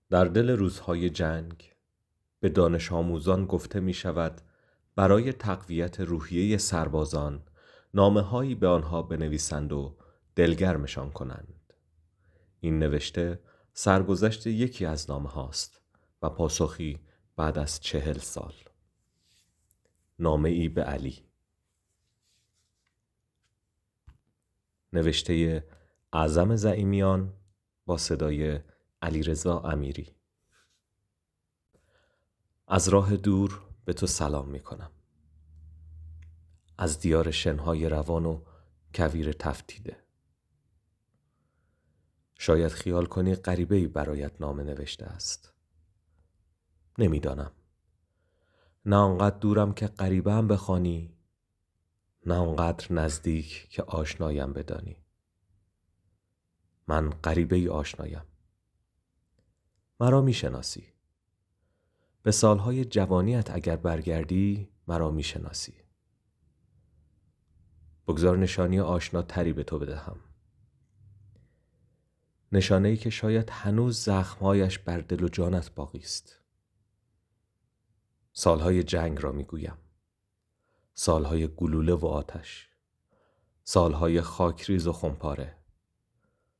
در دل روزهای جنگ به دانش آموزان گفته می شود برای تقویت روحیه سربازان نامه‌هایی به آنها بنویسند و دلگرمشان کنند. این نوشته سرگذشت یکی از نامه هاست و پاسخی بعد از 40 سال. نامه ای به علی. نوشته اعظم زعیمیان با صدای علیرضا امیری. از راه دور به تو سلام می کنم. از دیار شنهای روان و کویر تفتیده. شاید خیال کنی غریبه‌ای برایت نامه نوشته است. نمیدانم. نه آنقدر دورم که غریبه هم بخوانی، نه آنقدر نزدیک که آشنایم بدانی. من غریبه‌ای آشنایم. مرا میشناسی. به سالهای جوانیت اگر برگردی مرا میشناسی. بگذار نشانی آشناتری به تو بدهم. نشانه‌ای که شاید هنوز زخمهایش بر دل و جانت باقی است. سالهای جنگ را میگویم. سالهای گلوله و آتش. سالهای خاکریز و خمپاره.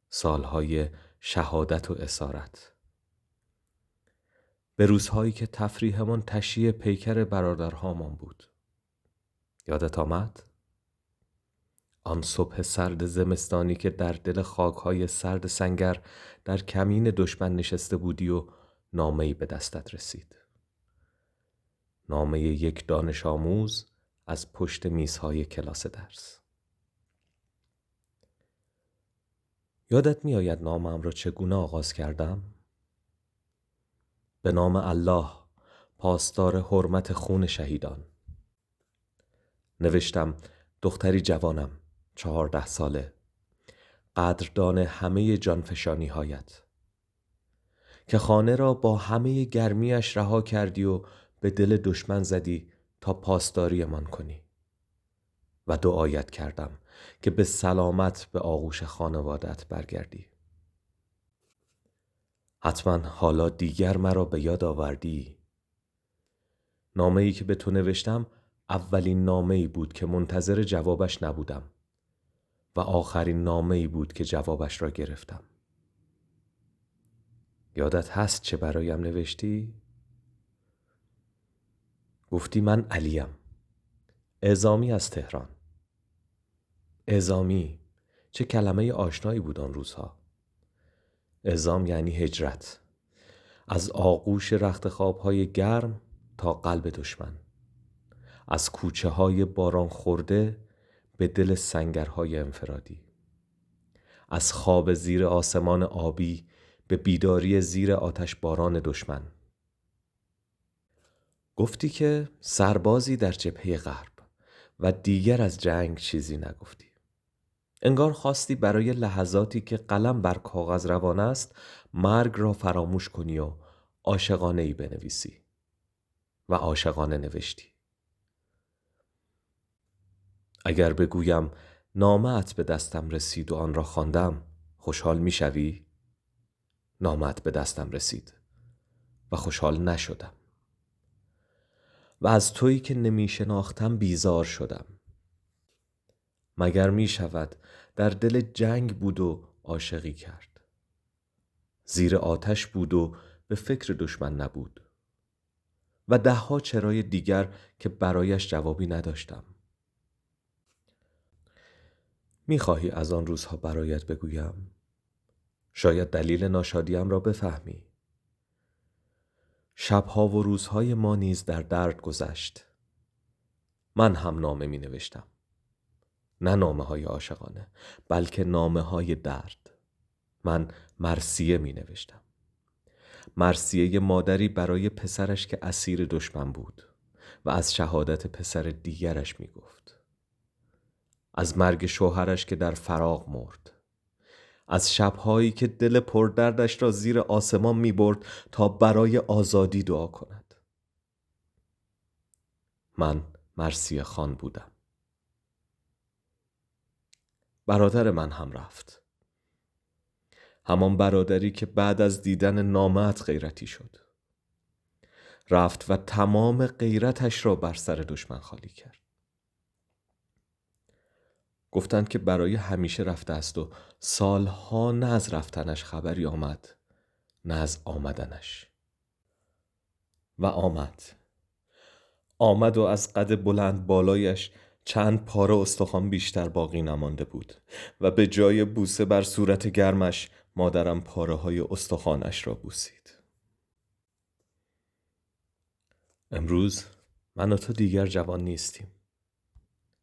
سالهای شهادت و اسارت. به روزهایی که تفریحمان تشییع پیکر برادرهامان بود. یادت آمد؟ آن صبح سرد زمستانی که در دل خاکهای سرد سنگر در کمین دشمن نشسته بودی و نامه‌ای به دستت رسید. نامه یک دانش آموز از پشت میزهای کلاس درس. یادت می آید نامه‌ام را چگونه آغاز کردم؟ به نام الله، پاسدار حرمت خون شهیدان. نوشتم دختری جوانم، 14 ساله، قدردان همه جانفشانی هایت، که خانه را با همه گرمیش رها کردی و به دل دشمن زدی تا پاسداری من کنی و دعایت کردم که به سلامت به آغوش خانوادت برگردی. حتما حالا دیگر مرا به یاد آوردی. نامه‌ای که به تو نوشتم اولین نامه‌ای بود که منتظر جوابش نبودم و آخرین نامه‌ای بود که جوابش را گرفتم. یادت هست چه برایم نوشتی؟ گفتی من علیم، اعزامی از تهران. اعزامی، چه کلمه آشنایی بود آن روزها. اعزام یعنی هجرت، از آغوش رخت خوابهای گرم تا قلب دشمن، از کوچه های باران خورده به دل سنگرهای انفرادی، از خواب زیر آسمان آبی به بیداری زیر آتش باران دشمن. گفتی که سربازی در جبهه غرب و دیگر از جنگ چیزی نگفتی. انگار خواستی برای لحظاتی که قلم بر کاغذ روان است مرگ را فراموش کنی و عاشقانه ای بنویسی و عاشقانه نوشتی. اگر بگویم نامه‌ات به دستم رسید و آن را خواندم، خوشحال می شوی؟ نامه‌ات به دستم رسید و خوشحال نشدم و از تویی که نمی شناختم بیزار شدم. مگر می شود در دل جنگ بود و عاشقی کرد، زیر آتش بود و به فکر دشمن نبود و 10 چرای دیگر که برایش جوابی نداشتم. می خواهی از آن روزها برایت بگویم؟ شاید دلیل ناشادیم را بفهمی. شبها و روزهای ما نیز در درد گذشت. من هم نامه می نوشتم. نه نامه های عاشقانه، بلکه نامه های درد. من مرثیه می نوشتم. مرثیه مادری برای پسرش که اسیر دشمن بود و از شهادت پسر دیگرش می گفت. از مرگ شوهرش که در فراق مرد. از شبهایی که دل پردردش را زیر آسمان می برد تا برای آزادی دعا کند. من مرثیه خان بودم. برادر من هم رفت. همان برادری که بعد از دیدن نامه‌ات غیرتی شد. رفت و تمام غیرتش را بر سر دشمن خالی کرد. گفتند که برای همیشه رفته است و سالها نه از رفتنش خبری آمد نه از آمدنش. و آمد و از قد بلند بالایش چند پاره استخوان بیشتر باقی نمانده بود و به جای بوسه بر صورت گرمش مادرم پاره های استخوانش را بوسید. امروز من و تو دیگر جوان نیستیم.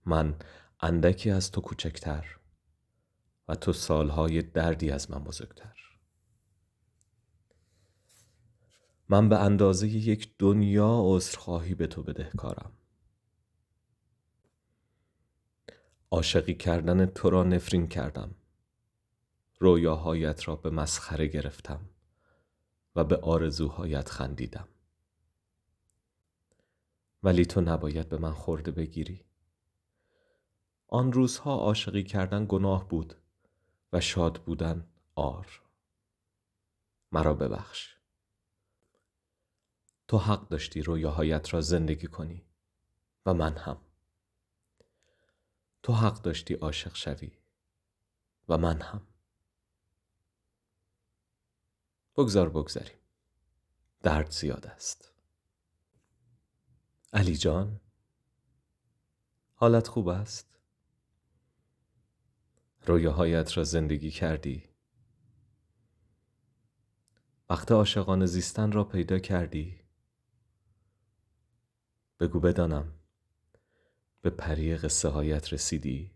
من اندکی از تو کوچکتر و تو سالهای دردی از من بزرگتر. من به اندازه یک دنیا عذرخواهی به تو بدهکارم. عاشقی کردن تو را نفرین کردم. رویاهایت را به مسخره گرفتم و به آرزوهایت خندیدم. ولی تو نباید به من خورده بگیری. آن روزها عاشقی کردن گناه بود و شاد بودن عار. مرا ببخش. تو حق داشتی رویاهایت را زندگی کنی و من هم. تو حق داشتی عاشق شوی و من هم. بگذاریم. درد زیاد است. علی جان، حالت خوب است؟ رویاهایت را زندگی کردی؟ وقت عاشقانه زیستن را پیدا کردی؟ بگو بدانم به پری قصه هایت رسیدی؟